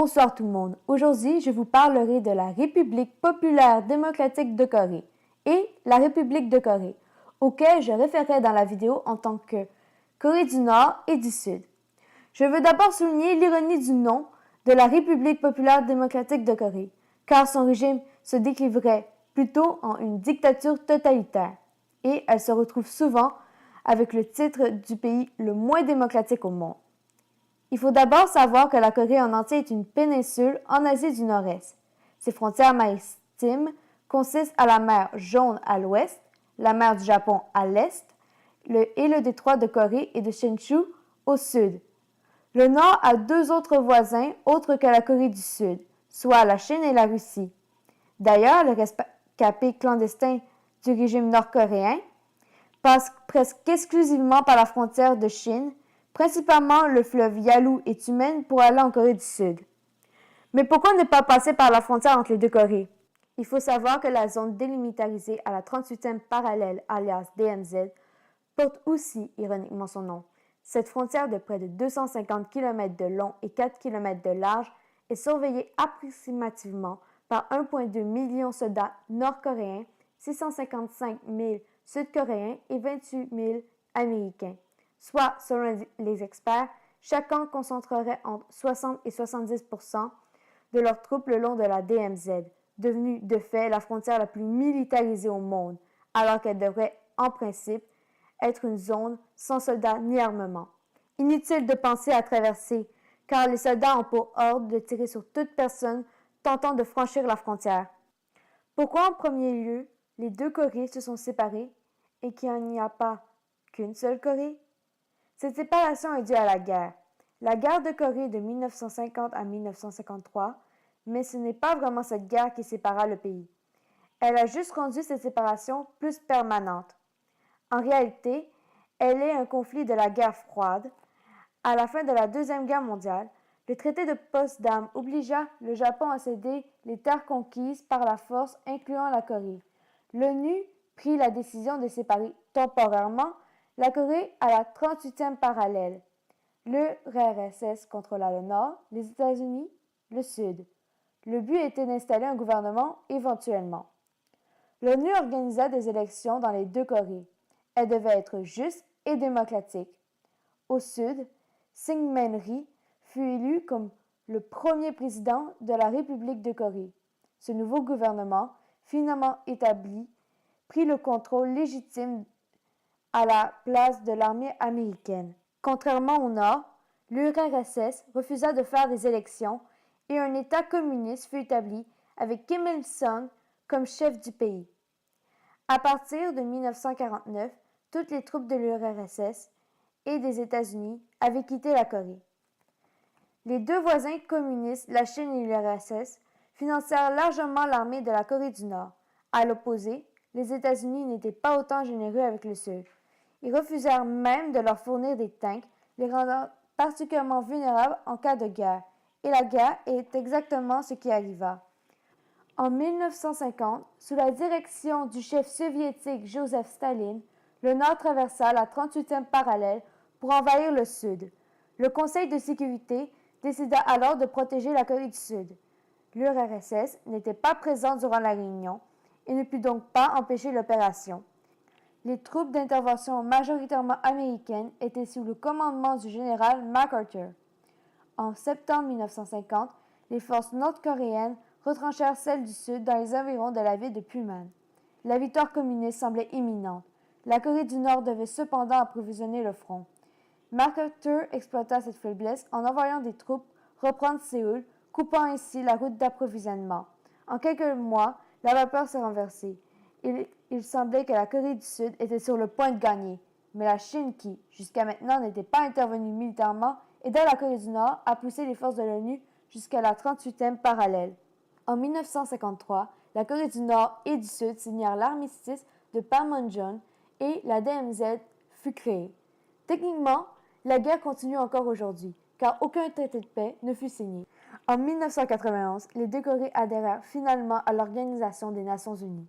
Bonsoir tout le monde. Aujourd'hui, je vous parlerai de la République populaire démocratique de Corée et la République de Corée, auquel je référerai dans la vidéo en tant que Corée du Nord et du Sud. Je veux d'abord souligner l'ironie du nom de la République populaire démocratique de Corée, car son régime se décriverait plutôt en une dictature totalitaire, et elle se retrouve souvent avec le titre du pays le moins démocratique au monde. Il faut d'abord savoir que la Corée en entier est une péninsule en Asie du Nord-Est. Ses frontières maritimes consistent à la mer Jaune à l'ouest, la mer du Japon à l'est et le détroit de Corée et de Chuncheon au sud. Le Nord a deux autres voisins autres que la Corée du Sud, soit la Chine et la Russie. D'ailleurs, les rescapés clandestins du régime nord-coréen passent presque exclusivement par la frontière de Chine, principalement le fleuve Yalu et Tumen pour aller en Corée du Sud. Mais pourquoi ne pas passer par la frontière entre les deux Corées? Il faut savoir que la zone délimitarisée à la 38e parallèle, alias DMZ, porte aussi ironiquement son nom. Cette frontière de près de 250 km de long et 4 km de large est surveillée approximativement par 1,2 million de soldats nord-coréens, 655 000 sud-coréens et 28 000 américains. Soit, selon les experts, chaque camp concentrerait entre 60 et 70 % de leurs troupes le long de la DMZ, devenue de fait la frontière la plus militarisée au monde, alors qu'elle devrait, en principe, être une zone sans soldats ni armement. Inutile de penser à traverser, car les soldats ont pour ordre de tirer sur toute personne tentant de franchir la frontière. Pourquoi en premier lieu les deux Corées se sont séparées et qu'il n'y a pas qu'une seule Corée? Cette séparation est due à la guerre de Corée de 1950 à 1953, mais ce n'est pas vraiment cette guerre qui sépara le pays. Elle a juste rendu cette séparation plus permanente. En réalité, elle est un conflit de la guerre froide. À la fin de la Deuxième Guerre mondiale, le traité de Potsdam obligea le Japon à céder les terres conquises par la force, incluant la Corée. L'ONU prit la décision de séparer temporairement la Corée à la 38e parallèle. L'URSS contrôla le nord, les États-Unis le sud. Le but était d'installer un gouvernement éventuellement. L'ONU organisa des élections dans les deux Corées. Elles devaient être justes et démocratiques. Au sud, Syngman-rhee fut élu comme le premier président de la République de Corée. Ce nouveau gouvernement, finalement établi, prit le contrôle légitime à la place de l'armée américaine. Contrairement au Nord, l'URSS refusa de faire des élections et un État communiste fut établi avec Kim Il-sung comme chef du pays. À partir de 1949, toutes les troupes de l'URSS et des États-Unis avaient quitté la Corée. Les deux voisins communistes, la Chine et l'URSS, financèrent largement l'armée de la Corée du Nord. À l'opposé, les États-Unis n'étaient pas autant généreux avec le Sud. Ils refusèrent même de leur fournir des tanks, les rendant particulièrement vulnérables en cas de guerre. Et la guerre est exactement ce qui arriva. En 1950, sous la direction du chef soviétique Joseph Staline, le Nord traversa la 38e parallèle pour envahir le Sud. Le Conseil de sécurité décida alors de protéger la Corée du Sud. L'URSS n'était pas présent durant la réunion et ne put donc pas empêcher l'opération. Les troupes d'intervention majoritairement américaines étaient sous le commandement du général MacArthur. En septembre 1950, les forces nord-coréennes retranchèrent celles du Sud dans les environs de la ville de Puman. La victoire communiste semblait imminente. La Corée du Nord devait cependant approvisionner le front. MacArthur exploita cette faiblesse en envoyant des troupes reprendre Séoul, coupant ainsi la route d'approvisionnement. En quelques mois, la vapeur s'est renversée. Il semblait que la Corée du Sud était sur le point de gagner, mais la Chine, qui, jusqu'à maintenant, n'était pas intervenue militairement, aida la Corée du Nord à pousser les forces de l'ONU jusqu'à la 38e parallèle. En 1953, la Corée du Nord et du Sud signèrent l'armistice de Panmunjom et la DMZ fut créée. Techniquement, la guerre continue encore aujourd'hui, car aucun traité de paix ne fut signé. En 1991, les deux Corées adhérèrent finalement à l'Organisation des Nations Unies.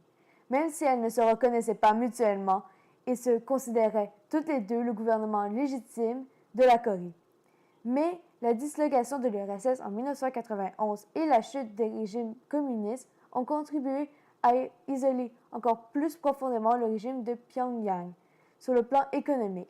Même si elles ne se reconnaissaient pas mutuellement et se considéraient toutes les deux le gouvernement légitime de la Corée. Mais la dislocation de l'URSS en 1991 et la chute des régimes communistes ont contribué à isoler encore plus profondément le régime de Pyongyang sur le plan économique.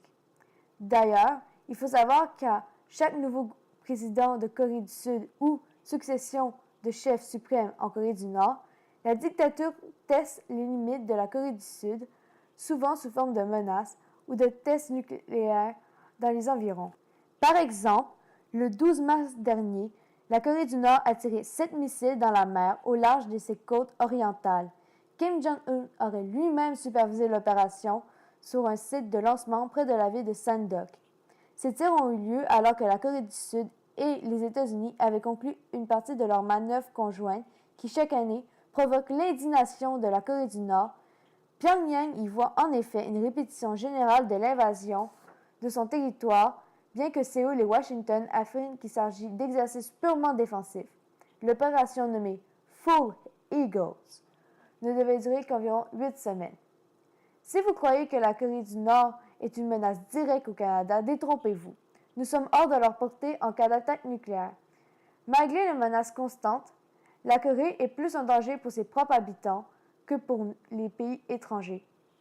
D'ailleurs, il faut savoir qu'à chaque nouveau président de Corée du Sud ou succession de chefs suprêmes en Corée du Nord, la dictature teste les limites de la Corée du Sud, souvent sous forme de menaces ou de tests nucléaires dans les environs. Par exemple, le 12 mars dernier, la Corée du Nord a tiré 7 missiles dans la mer au large de ses côtes orientales. Kim Jong-un aurait lui-même supervisé l'opération sur un site de lancement près de la ville de Sandok. Ces tirs ont eu lieu alors que la Corée du Sud et les États-Unis avaient conclu une partie de leur manœuvre conjointe qui, chaque année, provoque l'indignation de la Corée du Nord. Pyongyang y voit en effet une répétition générale de l'invasion de son territoire, bien que Séoul et Washington affirment qu'il s'agit d'exercices purement défensifs. L'opération nommée Full Eagles ne devait durer qu'environ 8 semaines. Si vous croyez que la Corée du Nord est une menace directe au Canada, détrompez-vous. Nous sommes hors de leur portée en cas d'attaque nucléaire. Malgré les menaces constantes, la Corée est plus un danger pour ses propres habitants que pour les pays étrangers.